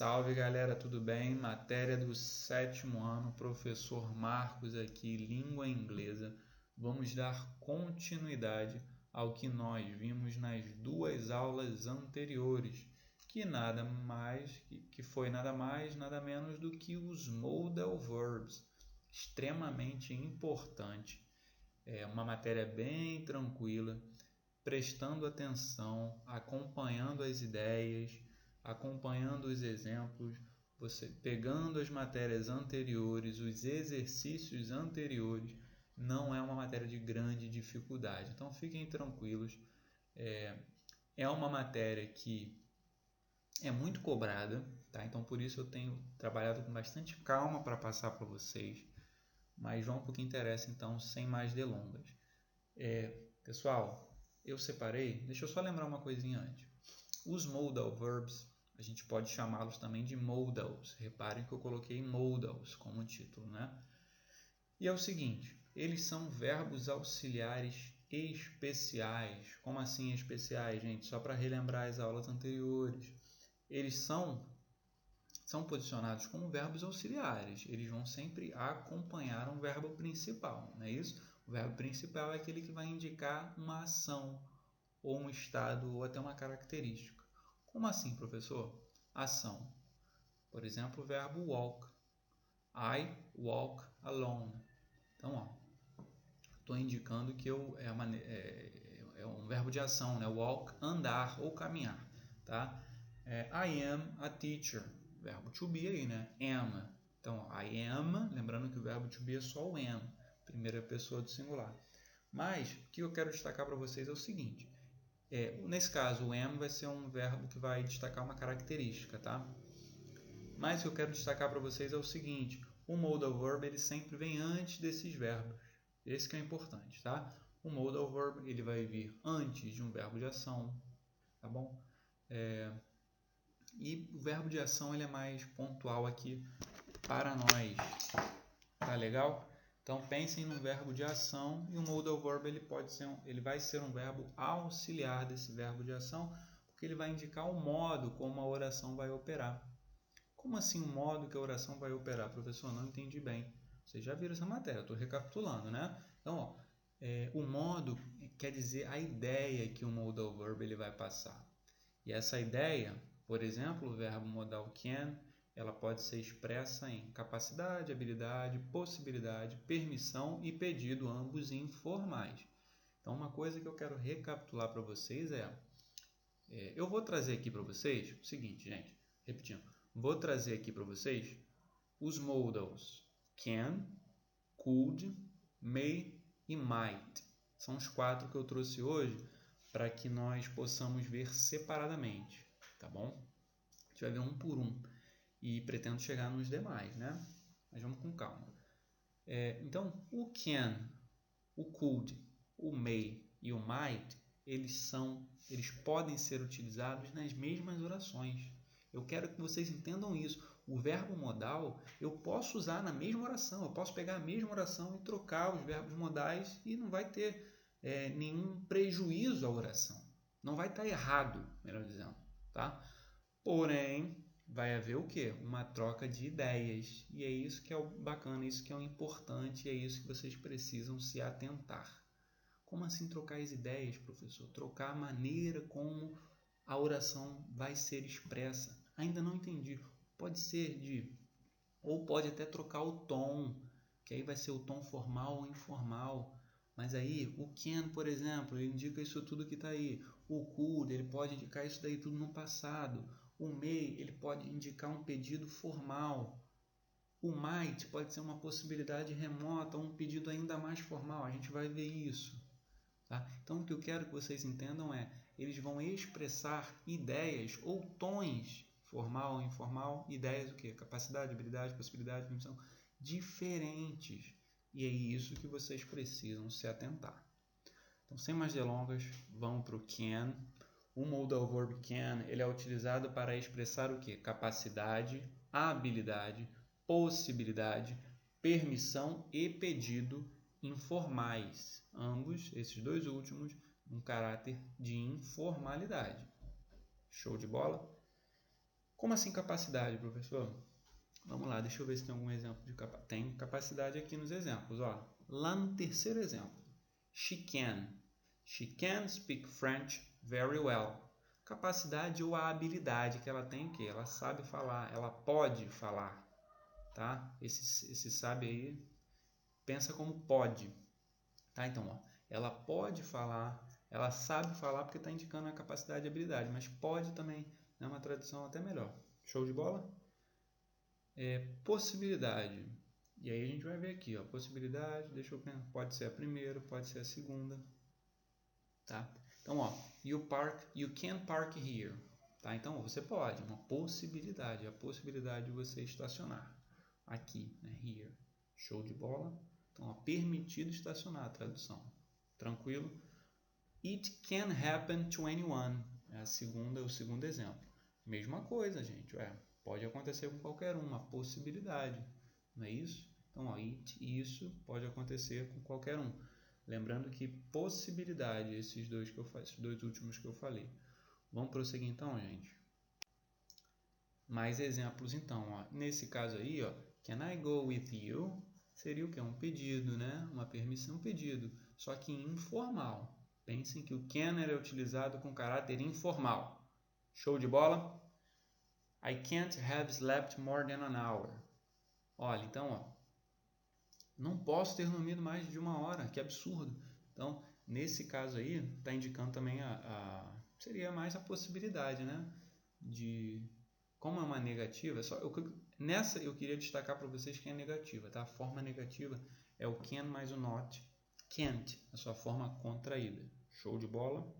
Salve galera, tudo bem? Matéria do 7º ano, professor Marcos aqui, língua inglesa. Vamos dar continuidade ao que nós vimos nas duas aulas anteriores, que foi nada mais, nada menos do que os modal verbs, extremamente importante. É uma matéria bem tranquila, prestando atenção, acompanhando as ideias, acompanhando os exemplos, você pegando as matérias anteriores, os exercícios anteriores, não é uma matéria de grande dificuldade. Então fiquem tranquilos, é uma matéria que é muito cobrada, tá? Então por isso eu tenho trabalhado com bastante calma para passar para vocês, mas vamos para o que interessa então, sem mais delongas. Pessoal, eu separei, deixa eu só lembrar uma coisinha antes. Os modal verbs, a gente pode chamá-los também de modals. Reparem que eu coloquei modals como título, né? E é o seguinte, eles são verbos auxiliares especiais. Como assim especiais, gente? Só para relembrar as aulas anteriores. Eles são posicionados como verbos auxiliares. Eles vão sempre acompanhar um verbo principal, não é isso? O verbo principal é aquele que vai indicar uma ação, ou um estado, ou até uma característica. Como assim, professor? Ação. Por exemplo, o verbo walk. I walk alone. Então, estou indicando que é um verbo de ação, né? Walk, andar ou caminhar. Tá? I am a teacher. Verbo to be aí, né? Am. Então, I am, lembrando que o verbo to be é só o am, primeira pessoa do singular. Mas, o que eu quero destacar para vocês é o seguinte. Nesse caso, o am vai ser um verbo que vai destacar uma característica, tá? Mas o que eu quero destacar para vocês é o seguinte, o modal verb ele sempre vem antes desses verbos. Esse que é importante, tá? O modal verb ele vai vir antes de um verbo de ação, tá bom? E o verbo de ação ele é mais pontual aqui para nós, tá legal? Então pensem no verbo de ação e o modal verb ele vai ser um verbo auxiliar desse verbo de ação, porque ele vai indicar o modo como a oração vai operar. Como assim o modo que a oração vai operar? Professor, não entendi bem. Vocês já viram essa matéria, eu estou recapitulando, né? Então, o modo quer dizer a ideia que o modal verb ele vai passar. E essa ideia, por exemplo, o verbo modal can, ela pode ser expressa em capacidade, habilidade, possibilidade, permissão e pedido, ambos informais. Então, uma coisa que eu quero recapitular para vocês eu vou trazer aqui para vocês o seguinte, gente, repetindo, vou trazer aqui para vocês os modals can, could, may e might. São os 4 que eu trouxe hoje para que nós possamos ver separadamente, tá bom? A gente vai ver um por um e pretendo chegar nos demais, né? Mas vamos com calma. Então, o can, o could, o may e o might, eles podem ser utilizados nas mesmas orações. Eu quero que vocês entendam isso. O verbo modal eu posso usar na mesma oração. Eu posso pegar a mesma oração e trocar os verbos modais e não vai ter nenhum prejuízo à oração. Não vai estar errado, melhor dizendo. Tá? Porém, vai haver o quê? Uma troca de ideias. E é isso que é o bacana, isso que é o importante, é isso que vocês precisam se atentar. Como assim trocar as ideias, professor? Trocar a maneira como a oração vai ser expressa. Ainda não entendi. Pode ser ou pode até trocar o tom, que aí vai ser o tom formal ou informal. Mas aí, o can, por exemplo, ele indica isso tudo que está aí. O could, ele pode indicar isso daí tudo no passado. O may, ele pode indicar um pedido formal. O might pode ser uma possibilidade remota, um pedido ainda mais formal. A gente vai ver isso. Tá? Então, o que eu quero que vocês entendam eles vão expressar ideias ou tons, formal ou informal, ideias o quê? Capacidade, habilidade, possibilidade, permissão, diferentes. E é isso que vocês precisam se atentar. Então, sem mais delongas, vamos para o can. O modal verb can ele é utilizado para expressar o quê? Capacidade, habilidade, possibilidade, permissão e pedido informais. Ambos, esses dois últimos, um caráter de informalidade. Show de bola? Como assim capacidade, professor? Vamos lá, deixa eu ver se tem algum exemplo de capacidade. Tem capacidade aqui nos exemplos, ó. Lá no terceiro exemplo. She can. She can speak French very well. Capacidade ou a habilidade que ela tem, que ela sabe falar, ela pode falar, tá? Esse sabe aí, pensa como pode, tá? Então, ó, ela pode falar, ela sabe falar porque está indicando a capacidade e habilidade, mas pode também, é uma tradução até melhor. Show de bola? Possibilidade. E aí a gente vai ver aqui, ó, possibilidade, deixa eu pensar, pode ser a primeira, pode ser a segunda, tá? Então, ó, you can park here, tá? Então, você pode, uma possibilidade, a possibilidade de você estacionar aqui, né? Here. Show de bola? Então, ó, permitido estacionar, a tradução. Tranquilo? It can happen to anyone. É o segundo exemplo. Mesma coisa, gente, pode acontecer com qualquer um, uma possibilidade, não é isso? Então, ó, isso pode acontecer com qualquer um. Lembrando que possibilidade, esses dois últimos que eu falei. Vamos prosseguir então, gente. Mais exemplos então, ó. Nesse caso aí, ó, can I go with you? Seria o que? Um pedido, né? Uma permissão, pedido, só que informal. Pensem que o can é utilizado com caráter informal. Show de bola? I can't have slept more than an hour. Olha, então, ó, não posso ter dormido mais de 1 hora, que absurdo. Então, nesse caso aí, está indicando também seria mais a possibilidade, né? De, como é uma negativa, nessa eu queria destacar para vocês que é negativa, tá? A forma negativa é o can mais o not, can't, a sua forma contraída. Show de bola?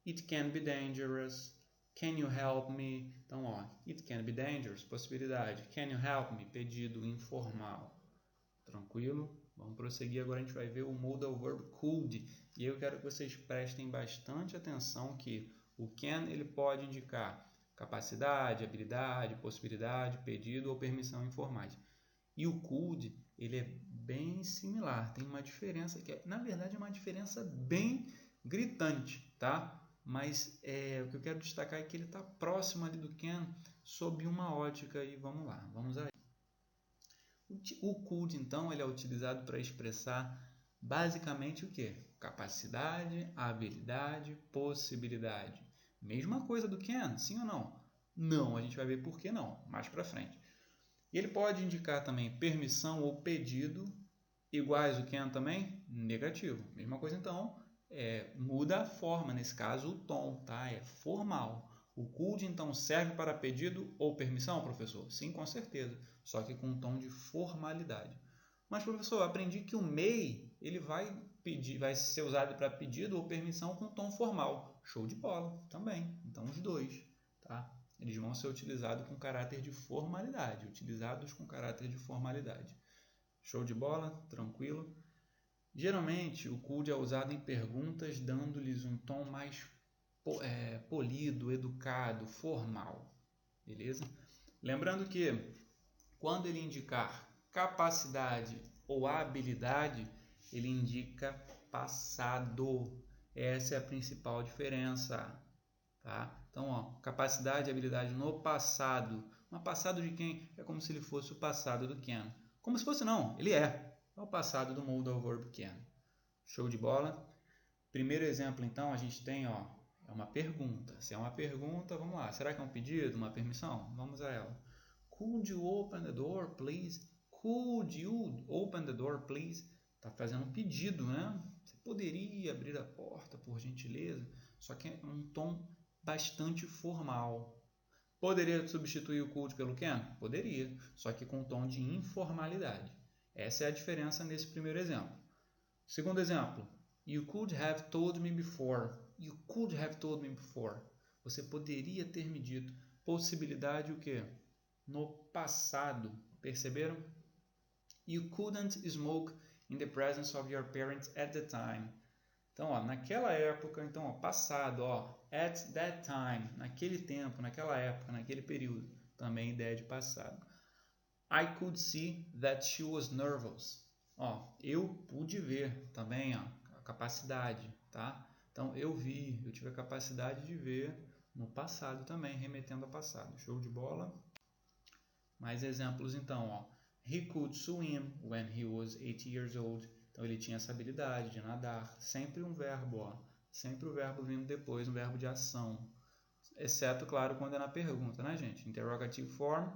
It can be dangerous. Can you help me? Então, ó, it can be dangerous, possibilidade. Can you help me? Pedido informal. Tranquilo? Vamos prosseguir. Agora a gente vai ver o modal verb could. E eu quero que vocês prestem bastante atenção que o can ele pode indicar capacidade, habilidade, possibilidade, pedido ou permissão informais. E o could ele é bem similar. Tem uma diferença que na verdade é uma diferença bem gritante, tá? Mas o que eu quero destacar é que ele está próximo ali do can sob uma ótica. E vamos lá, vamos aí. O could, então, ele é utilizado para expressar basicamente o que? Capacidade, habilidade, possibilidade. Mesma coisa do can, sim ou não? Não, a gente vai ver por que não, mais para frente. E ele pode indicar também permissão ou pedido, iguais o can também? Negativo. Mesma coisa então, muda a forma, nesse caso o tom, tá? É formal. O could então serve para pedido ou permissão, professor? Sim, com certeza, só que com um tom de formalidade. Mas, professor, eu aprendi que o may ele vai ser usado para pedido ou permissão com tom formal. Show de bola, também. Então, os dois, tá? Eles vão ser utilizados com caráter de formalidade. Show de bola? Tranquilo? Geralmente, o could é usado em perguntas, dando-lhes um tom mais polido, educado, formal. Beleza? Lembrando que, quando ele indicar capacidade ou habilidade, ele indica passado. Essa é a principal diferença. Tá? Então, ó, capacidade e habilidade no passado. Mas passado de quem? É como se ele fosse o passado do can. Como se fosse não, ele é. É o passado do modal verb can. Show de bola? Primeiro exemplo, então, a gente tem, ó, é uma pergunta. Se é uma pergunta, vamos lá. Será que é um pedido, uma permissão? Vamos a ela. Could you open the door, please? Could you open the door, please? Está fazendo um pedido, né? Você poderia abrir a porta, por gentileza? Só que é um tom bastante formal. Poderia substituir o could pelo can? Poderia, só que com um tom de informalidade. Essa é a diferença nesse primeiro exemplo. Segundo exemplo, you could have told me before. You could have told me before. Você poderia ter me dito. Possibilidade o quê? No passado. Perceberam? You couldn't smoke in the presence of your parents at the time. Então, ó, naquela época, então, ó, passado, ó, at that time, naquele tempo, naquela época, naquele período, também ideia de passado. I could see that she was nervous. Ó, eu pude ver também, ó, a capacidade, tá? Então, eu tive a capacidade de ver no passado também, remetendo ao passado. Show de bola? Mais exemplos então, ó. He could swim when he was 8 years old. Então ele tinha essa habilidade de nadar. Sempre um verbo, ó. Sempre o verbo vindo depois, um verbo de ação. Exceto, claro, quando é na pergunta, né, gente? Interrogative form,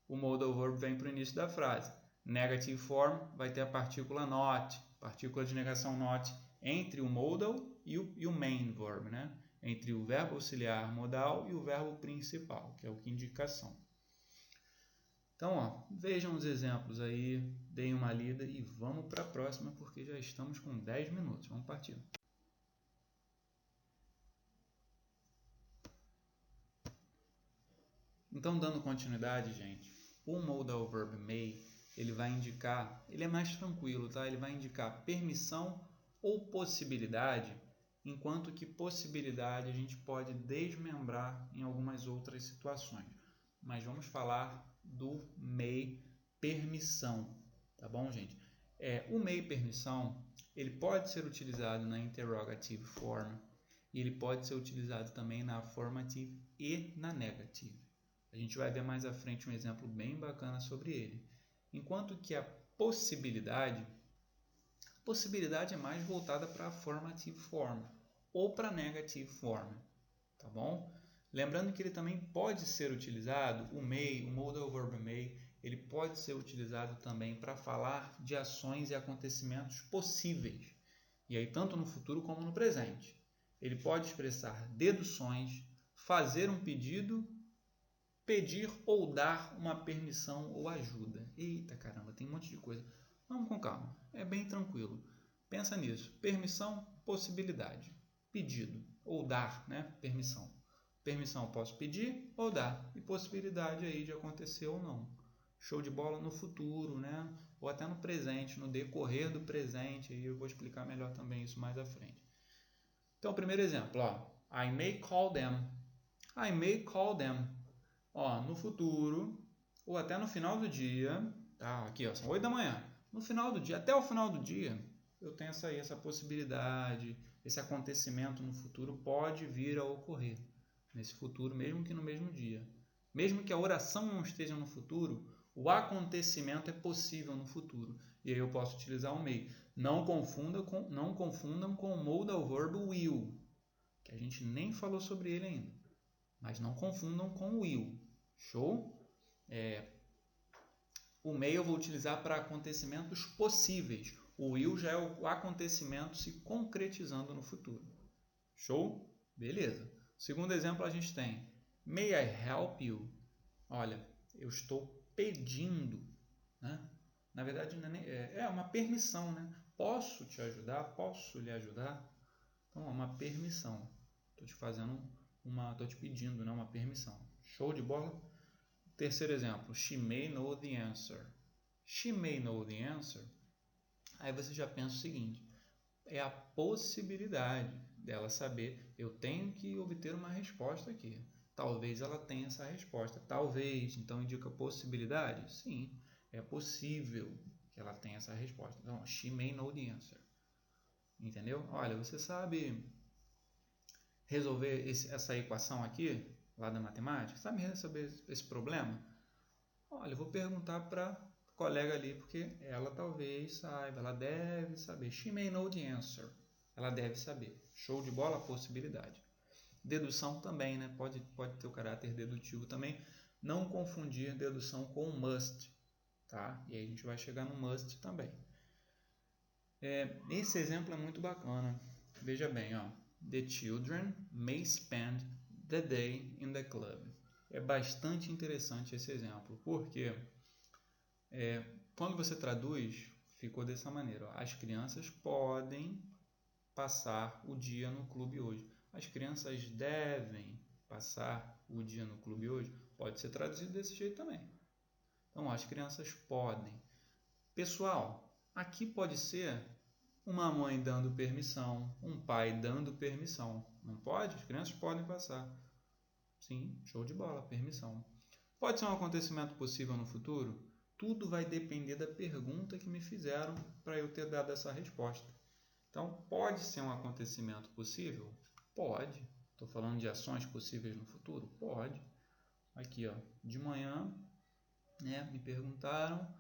o modal verb vem para o início da frase. Negative form vai ter a partícula not, partícula de negação not, entre o modal e o main verb, né? Entre o verbo auxiliar modal e o verbo principal, que é o que indicação. Então, ó, vejam os exemplos aí, deem uma lida e vamos para a próxima, porque já estamos com 10 minutos. Vamos partir. Então, dando continuidade, gente, o modal verb may, ele vai indicar, ele é mais tranquilo, tá? Ele vai indicar permissão ou possibilidade, enquanto que possibilidade a gente pode desmembrar em algumas outras situações. Mas vamos falar do may permissão, tá bom, gente? O may permissão, ele pode ser utilizado na interrogative form e ele pode ser utilizado também na affirmative e na negative. A gente vai ver mais à frente um exemplo bem bacana sobre ele. Enquanto que a possibilidade é mais voltada para a affirmative form ou para a negative form, tá bom? Lembrando que ele também pode ser utilizado, o may, o modal verb may, ele pode ser utilizado também para falar de ações e acontecimentos possíveis. E aí tanto no futuro como no presente. Ele pode expressar deduções, fazer um pedido, pedir ou dar uma permissão ou ajuda. Eita caramba, tem um monte de coisa. Vamos com calma, é bem tranquilo. Pensa nisso, permissão, possibilidade, pedido ou dar, né? Permissão. Permissão eu posso pedir ou dar, e possibilidade aí de acontecer ou não. Show de bola no futuro, né? Ou até no presente, no decorrer do presente, aí eu vou explicar melhor também isso mais à frente. Então, o primeiro exemplo, ó, I may call them. I may call them. Ó, no futuro, ou até no final do dia, tá? Aqui, ó, são 8 da manhã. No final do dia, até o final do dia, eu tenho essa possibilidade, esse acontecimento no futuro pode vir a ocorrer. Nesse futuro, mesmo que no mesmo dia. Mesmo que a oração não esteja no futuro, o acontecimento é possível no futuro. E aí eu posso utilizar o may. Não confundam com o modal verb will, que a gente nem falou sobre ele ainda. Mas não confundam com o will. Show? O may eu vou utilizar para acontecimentos possíveis. O will já é o acontecimento se concretizando no futuro. Show? Beleza. Segundo exemplo a gente tem May I help you? Olha, eu estou pedindo, né? Na verdade é uma permissão, né? Posso te ajudar? Posso lhe ajudar? Então é uma permissão. Estou te pedindo, né? Uma permissão. Show de bola? Terceiro exemplo, she may know the answer. She may know the answer. Aí você já pensa o seguinte, é a possibilidade dela saber, eu tenho que obter uma resposta aqui. Talvez ela tenha essa resposta. Talvez, então indica possibilidade? Sim, é possível que ela tenha essa resposta. Então, she may know the answer. Entendeu? Olha, você sabe resolver essa equação aqui, lá da matemática? Sabe resolver esse problema? Olha, eu vou perguntar para a colega ali, porque ela talvez saiba, ela deve saber. She may know the answer. Ela deve saber. Show de bola, possibilidade. Dedução também, né? Pode ter o caráter dedutivo também. Não confundir dedução com must, tá? E aí a gente vai chegar no must também. Esse exemplo é muito bacana. Veja bem, ó. The children may spend the day in the club. É bastante interessante esse exemplo, porque quando você traduz, ficou dessa maneira. Ó, as crianças podem passar o dia no clube hoje. As crianças devem passar o dia no clube hoje. Pode ser traduzido desse jeito também. Então, as crianças podem. Pessoal, aqui pode ser uma mãe dando permissão, um pai dando permissão. Não pode? As crianças podem passar. Sim, show de bola, permissão. Pode ser um acontecimento possível no futuro? Tudo vai depender da pergunta que me fizeram para eu ter dado essa resposta. Então, pode ser um acontecimento possível? Pode. Estou falando de ações possíveis no futuro? Pode. Aqui, ó, de manhã, né, me perguntaram,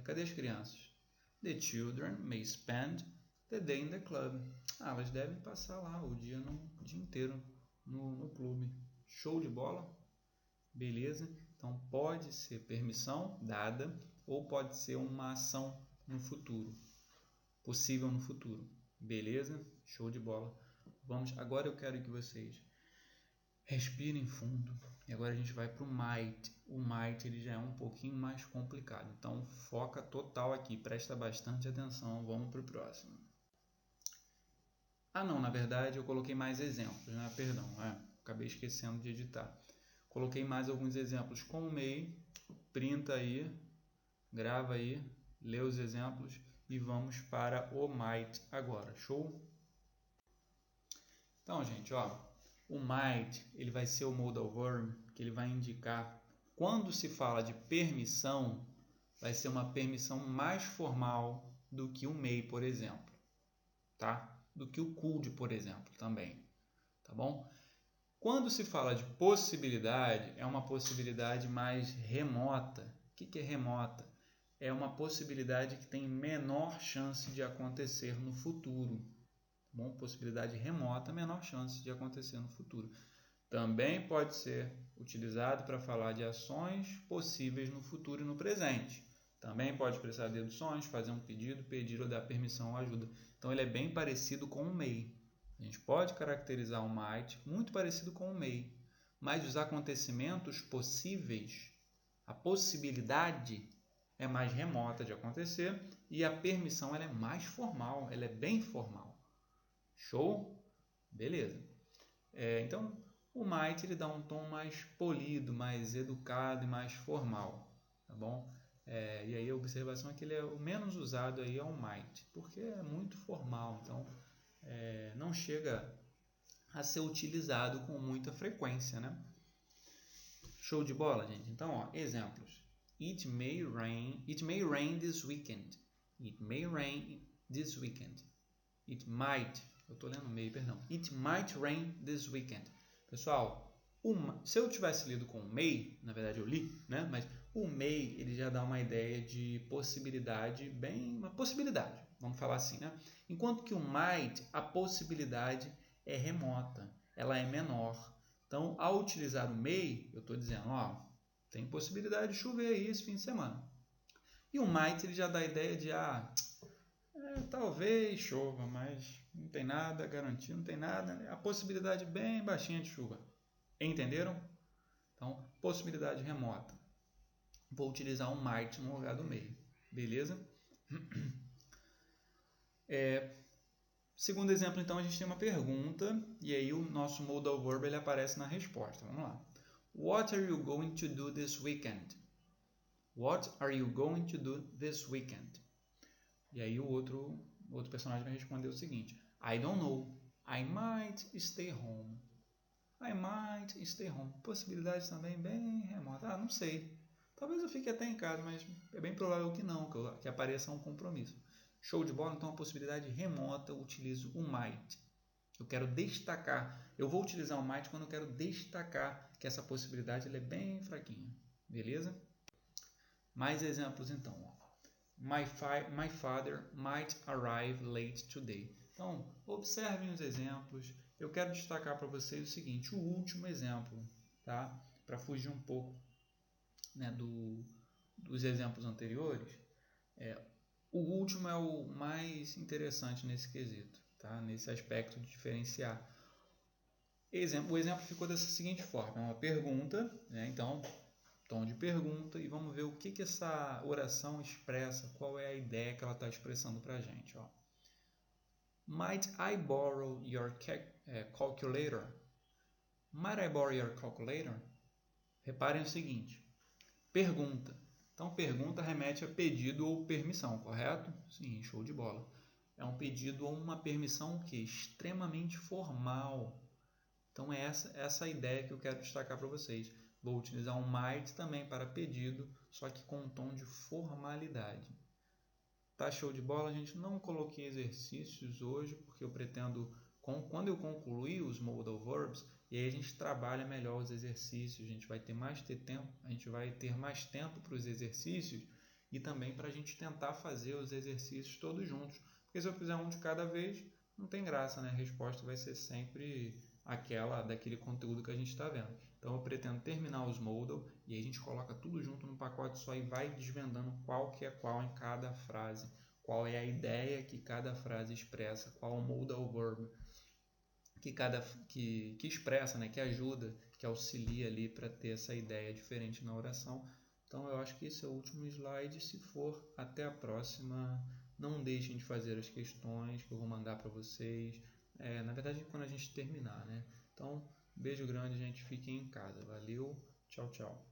cadê as crianças? The children may spend the day in the club. Elas devem passar lá o dia inteiro no clube. Show de bola? Beleza? Então, pode ser permissão dada ou pode ser uma ação no futuro. Possível no futuro. Beleza? Show de bola. Vamos, agora eu quero que vocês respirem fundo. E agora a gente vai para o might. O might ele já é um pouquinho mais complicado. Então, foca total aqui. Presta bastante atenção. Vamos para o próximo. Ah, não. Na verdade, eu coloquei mais exemplos, né? Perdão. Acabei esquecendo de editar. Coloquei mais alguns exemplos com o may. Printa aí. Grava aí. Lê os exemplos. E vamos para o might agora. Show? Então, gente, ó. O might, ele vai ser o modal verb, que ele vai indicar, quando se fala de permissão, vai ser uma permissão mais formal do que o may, por exemplo, tá? Do que o could, por exemplo, também, tá bom? Quando se fala de possibilidade, é uma possibilidade mais remota. O que é remota? É uma possibilidade que tem menor chance de acontecer no futuro. Bom, possibilidade remota, menor chance de acontecer no futuro. Também pode ser utilizado para falar de ações possíveis no futuro e no presente. Também pode expressar deduções, fazer um pedido, pedir ou dar permissão ou ajuda. Então, ele é bem parecido com o may. A gente pode caracterizar o might muito parecido com o may, mas os acontecimentos possíveis, a possibilidade é mais remota de acontecer e a permissão ela é mais formal, ela é bem formal. Show? Beleza. Então, o might ele dá um tom mais polido, mais educado e mais formal, tá bom? E aí a observação é que ele é o menos usado aí é o might, porque é muito formal, então não chega a ser utilizado com muita frequência, né? Show de bola, gente? Então, ó, exemplos. It may rain this weekend. It may rain this weekend. It might, eu estou lendo may, perdão. It might rain this weekend. Pessoal, se eu tivesse lido com may, na verdade eu li, né? Mas o may ele já dá uma ideia de possibilidade, uma possibilidade, vamos falar assim, né? Enquanto que o might, a possibilidade é remota, ela é menor. Então, ao utilizar o may, eu estou dizendo, ó, tem possibilidade de chover aí esse fim de semana. E o might ele já dá a ideia de talvez chova, mas não tem nada garantido, não tem nada. A possibilidade bem baixinha de chuva. Entenderam? Então, possibilidade remota. Vou utilizar um might no lugar do may. Beleza? Segundo exemplo, então, a gente tem uma pergunta e aí o nosso modal verb ele aparece na resposta. Vamos lá. What are you going to do this weekend? What are you going to do this weekend? E aí o outro personagem vai responder o seguinte: I don't know. I might stay home. I might stay home. Possibilidade também bem remota. Não sei. Talvez eu fique até em casa, mas é bem provável que não, que apareça um compromisso. Show de bola? Então, a possibilidade remota, eu utilizo o might. Eu quero destacar. Eu vou utilizar o might quando eu quero destacar que essa possibilidade ela é bem fraquinha. Beleza? Mais exemplos então. My father might arrive late today. Então, observem os exemplos. Eu quero destacar para vocês o seguinte, o último exemplo, tá? Para fugir um pouco, né, dos exemplos anteriores. O último é o mais interessante nesse quesito, tá? Nesse aspecto de diferenciar. O exemplo ficou dessa seguinte forma, é uma pergunta, né? Então, tom de pergunta, e vamos ver o que essa oração expressa, qual é a ideia que ela está expressando para a gente. Ó. Might I borrow your calculator? Might I borrow your calculator? Reparem o seguinte, pergunta. Então, pergunta remete a pedido ou permissão, correto? Sim, show de bola. É um pedido ou uma permissão que é extremamente formal. Então, é essa a ideia que eu quero destacar para vocês. Vou utilizar um might também para pedido, só que com um tom de formalidade. Tá show de bola, gente? Não coloquei exercícios hoje, porque eu pretendo quando eu concluir os modal verbs, e aí a gente trabalha melhor os exercícios, a gente vai ter mais tempo para os exercícios e também para a gente tentar fazer os exercícios todos juntos. Porque se eu fizer um de cada vez, não tem graça, né? A resposta vai ser sempre daquele conteúdo que a gente está vendo. Então eu pretendo terminar os modal e aí a gente coloca tudo junto num pacote só e vai desvendando qual que é qual em cada frase, qual é a ideia que cada frase expressa, qual o modal verb que expressa, né, que ajuda, que auxilia ali para ter essa ideia diferente na oração. Então eu acho que esse é o último slide. Se for, até a próxima. Não deixem de fazer as questões que eu vou mandar para vocês. Na verdade, quando a gente terminar, né? Então, beijo grande, gente. Fiquem em casa. Valeu. Tchau, tchau.